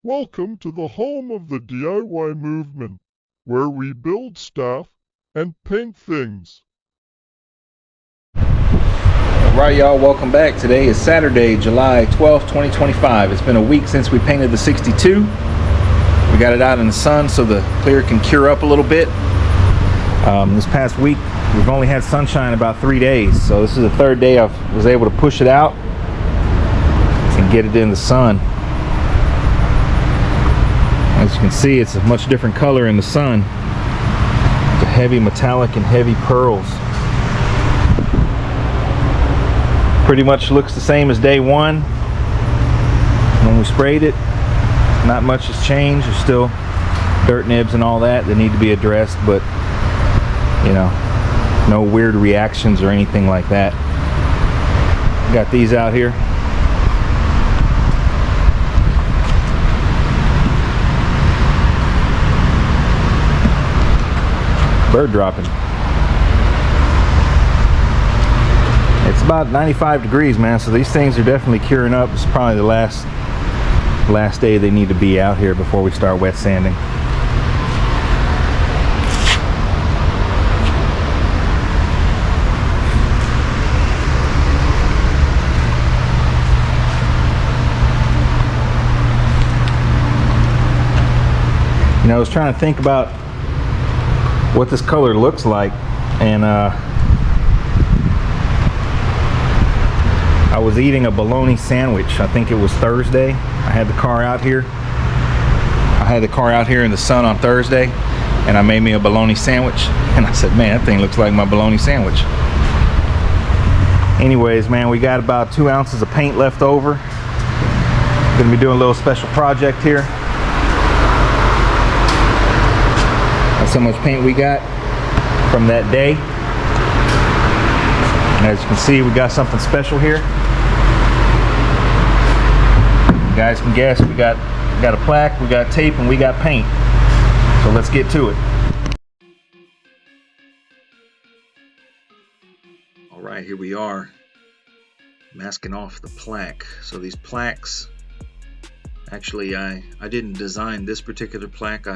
Welcome to the home of the DIY movement, where we build stuff and paint things. Alright y'all, welcome back. Today is Saturday, July 12th, 2025. It's been a week since we painted the 62. We got it out in the sun so the clear can cure up a little bit. This past week we've only had sunshine about 3 days, so this is the third day I was able to push it out and get it in the sun. As you can see, it's a much different color in the sun. It's a heavy metallic and heavy pearls. Pretty much looks the same as day one when we sprayed it. Not much has changed. There's still dirt nibs and all that need to be addressed, but you know, no weird reactions or anything like that. Got these out here. Bird dropping. It's about 95 degrees, man, so these things are definitely curing up. It's probably the last day they need to be out here before we start wet sanding. You know, I was trying to think about what this color looks like, and I was eating a bologna sandwich. I think it was Thursday. I had the car out here. In the sun on Thursday, and I made me a bologna sandwich, and I said, man, that thing looks like my bologna sandwich. Anyways, man, we got about 2 ounces of paint left over. Gonna be doing a little special project here. That's how much paint we got from that day. And as you can see, we got something special here. You guys can guess, we got a plaque, we got tape, and we got paint. So let's get to it. All right, here we are, masking off the plaque. So these plaques, actually I didn't design this particular plaque.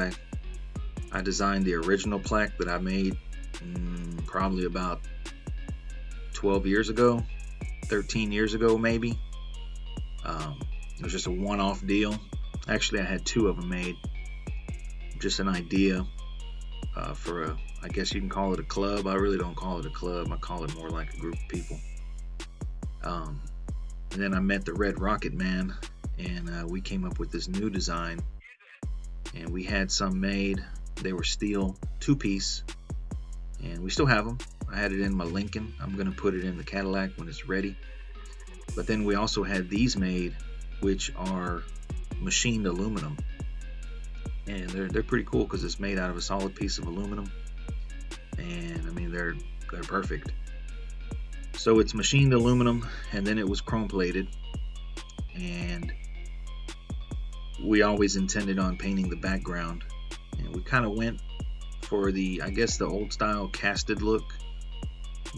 I designed the original plaque that I made probably about 12 years ago, 13 years ago maybe. It was just a one-off deal. Actually, I had 2 of them made. Just an idea for a, I guess you can call it a club. I really don't call it a club. I call it more like a group of people. And then I met the Red Rocket Man, and we came up with this new design. And we had some made. They were steel 2-piece, and we still have them. I had it in my Lincoln. I'm gonna put it in the Cadillac when it's ready. But then we also had these made, which are machined aluminum, and they're pretty cool because it's made out of a solid piece of aluminum, and I mean they're perfect. So it's machined aluminum, and then it was chrome plated, and we always intended on painting the background. And we kind of went for the, I guess, the old style casted look,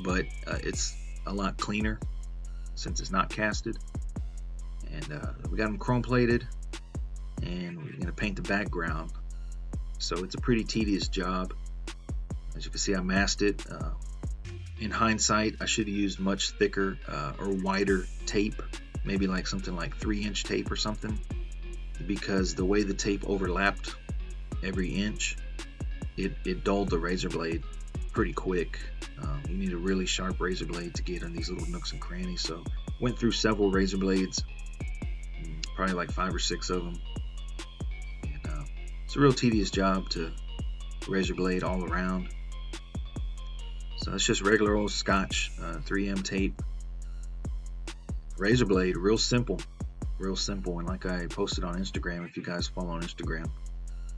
but it's a lot cleaner since it's not casted. And we got them chrome plated, and we're going to paint the background. So it's a pretty tedious job. As you can see, I masked it. In hindsight, I should have used much thicker or wider tape, maybe like something like 3-inch tape or something, because the way the tape overlapped every inch, it dulled the razor blade pretty quick. You need a really sharp razor blade to get on these little nooks and crannies. So went through several razor blades, probably like 5 or 6 of them, and it's a real tedious job to razor blade all around. So it's just regular old Scotch 3M tape razor blade. Real simple, and like I posted on Instagram, if you guys follow on Instagram,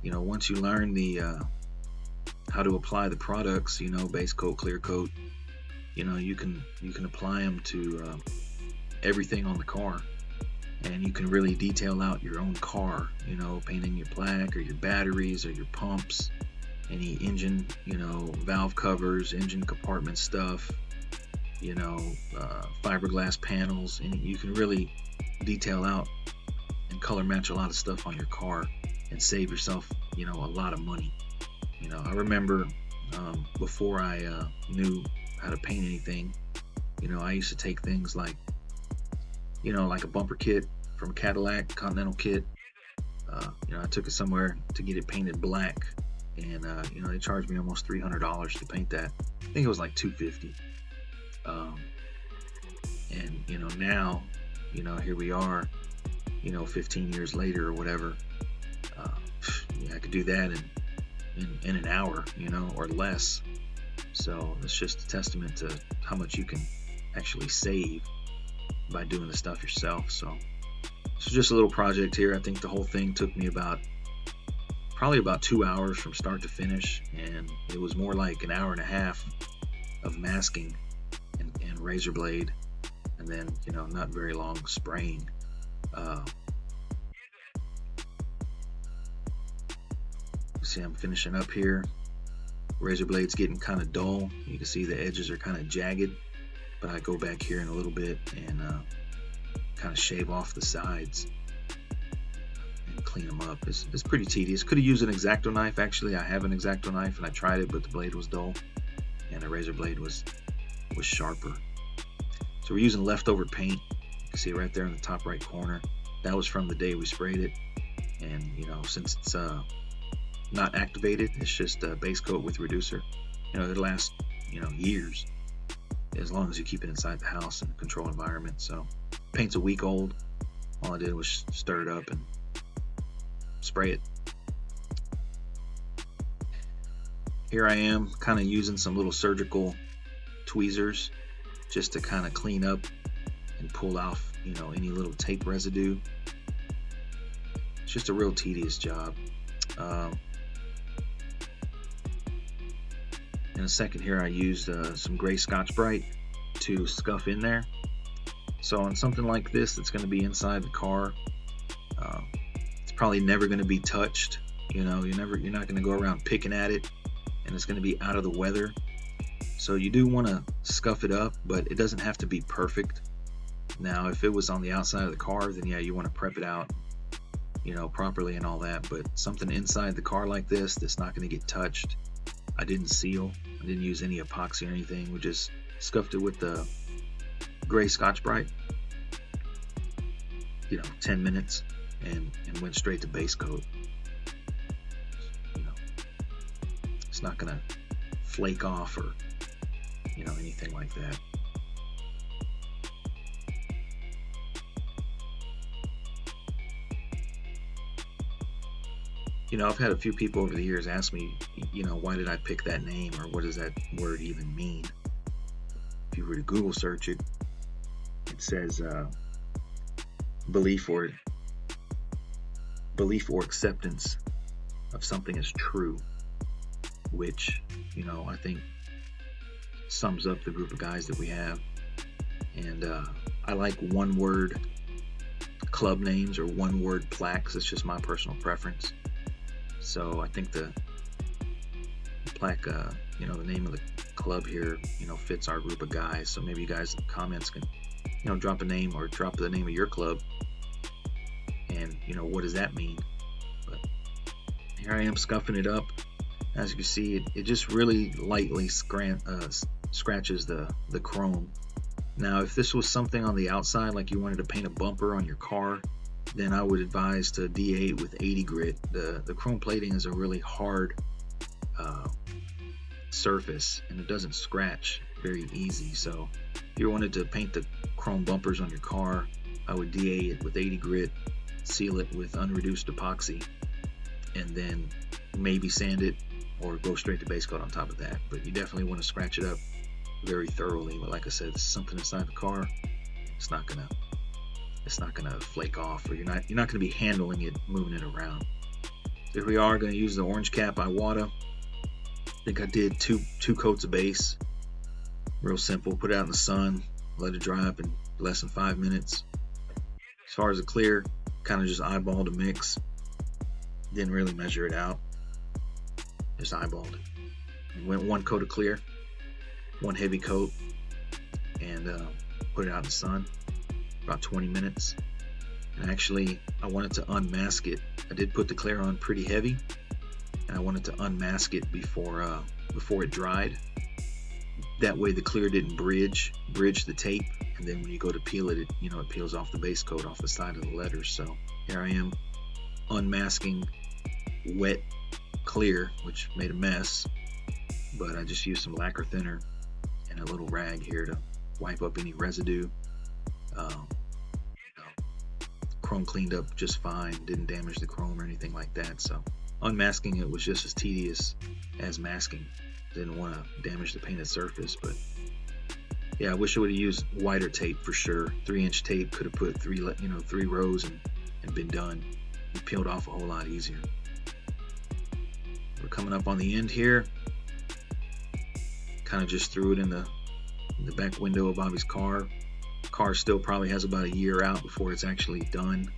you know, once you learn the how to apply the products, you know, base coat, clear coat, you know, you can apply them to everything on the car, and you can really detail out your own car, you know, painting your plaque or your batteries or your pumps, any engine, you know, valve covers, engine compartment stuff, you know, fiberglass panels, and you can really detail out and color match a lot of stuff on your car and save yourself, a lot of money. I remember before I knew how to paint anything, I used to take things like, like a bumper kit from Cadillac, Continental kit. I took it somewhere to get it painted black, and they charged me almost $300 to paint that. I think it was like $250. And now, here we are, 15 years later or whatever. I could do that in an hour, or less. So it's just a testament to how much you can actually save by doing the stuff yourself. So it's just a little project here. I think the whole thing took me probably about 2 hours from start to finish, and it was more like an hour and a half of masking and razor blade, and then not very long spraying. See, I'm finishing up here. Razor blade's getting kind of dull. You can see the edges are kind of jagged, but I go back here in a little bit and kind of shave off the sides and clean them up. It's pretty tedious. Could have used an X-Acto knife. Actually, I have an X-Acto knife and I tried it, but the blade was dull and the razor blade was sharper. So we're using leftover paint. You can see right there in the top right corner. That was from the day we sprayed it, and since it's not activated, it's just a base coat with reducer. It lasts years, as long as you keep it inside the house in a controlled environment. So paint's a week old. All I did was stir it up and spray it. Here I am kind of using some little surgical tweezers just to kind of clean up and pull off any little tape residue. It's just a real tedious job. In a second here, I used some gray Scotch-Brite to scuff in there. So on something like this that's going to be inside the car, it's probably never going to be touched. You're not going to go around picking at it, and it's going to be out of the weather. So you do want to scuff it up, but it doesn't have to be perfect. Now, if it was on the outside of the car, then yeah, you want to prep it out, properly and all that. But something inside the car like this that's not going to get touched. I didn't seal. I didn't use any epoxy or anything. We just scuffed it with the gray Scotch-Brite. 10 minutes and went straight to base coat. It's not gonna flake off or anything like that. I've had a few people over the years ask me, why did I pick that name, or what does that word even mean? If you were to Google search it, it says belief or acceptance of something as true, which, I think sums up the group of guys that we have. And I like one word club names or one word plaques. It's just my personal preference. So I think the Plaque, the name of the club here, fits our group of guys. So maybe you guys in the comments can, drop a name or drop the name of your club, and what does that mean? But here I am scuffing it up. As you can see, it just really lightly scratches the chrome. Now, if this was something on the outside, like you wanted to paint a bumper on your car, then I would advise to D8 with 80 grit. The chrome plating is a really hard surface, and it doesn't scratch very easy. So if you wanted to paint the chrome bumpers on your car, I would D8 it with 80 grit, seal it with unreduced epoxy, and then maybe sand it or go straight to base coat on top of that. But you definitely want to scratch it up very thoroughly. But like I said, this is something inside the car. It's not gonna flake off, or you're not gonna be handling it, moving it around. Here we are going to use the orange cap Iwata. I think I did two coats of base. Real simple. Put it out in the sun, let it dry up in less than 5 minutes. As far as the clear, kind of just eyeballed a mix. Didn't really measure it out. Just eyeballed it. And went one coat of clear, one heavy coat, and put it out in the sun about 20 minutes. And actually, I wanted to unmask it. I did put the clear on pretty heavy, and I wanted to unmask it before it dried. That way the clear didn't bridge the tape, and then when you go to peel it, it peels off the base coat off the side of the letters. So here I am unmasking wet clear, which made a mess, but I just used some lacquer thinner and a little rag here to wipe up any residue. Chrome cleaned up just fine, didn't damage the chrome or anything like that. So unmasking it was just as tedious as masking. Didn't want to damage the painted surface, but yeah, I wish I would have used wider tape for sure. 3-inch tape, could have put three rows and been done. It peeled off a whole lot easier. We're coming up on the end here. Kind of just threw it in the back window of Bobby's car. Car still probably has about a year out before it's actually done.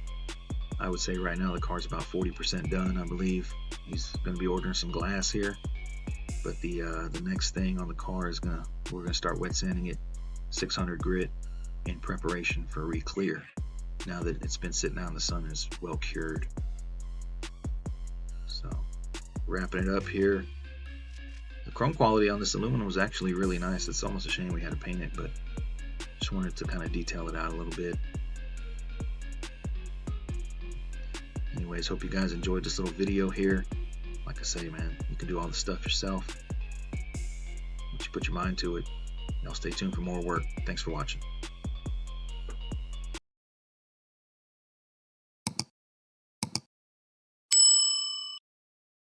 I would say right now the car's about 40% done, I believe. He's going to be ordering some glass here. But the next thing on the car is we're gonna start wet sanding it 600 grit in preparation for re-clear. Now that it's been sitting out in the sun and is well cured. So wrapping it up here. The chrome quality on this aluminum was actually really nice. It's almost a shame we had to paint it, but just wanted to kind of detail it out a little bit. Anyways, hope you guys enjoyed this little video here. Like I say, man, you can do all the stuff yourself once you put your mind to it. Y'all stay tuned for more work. Thanks for watching.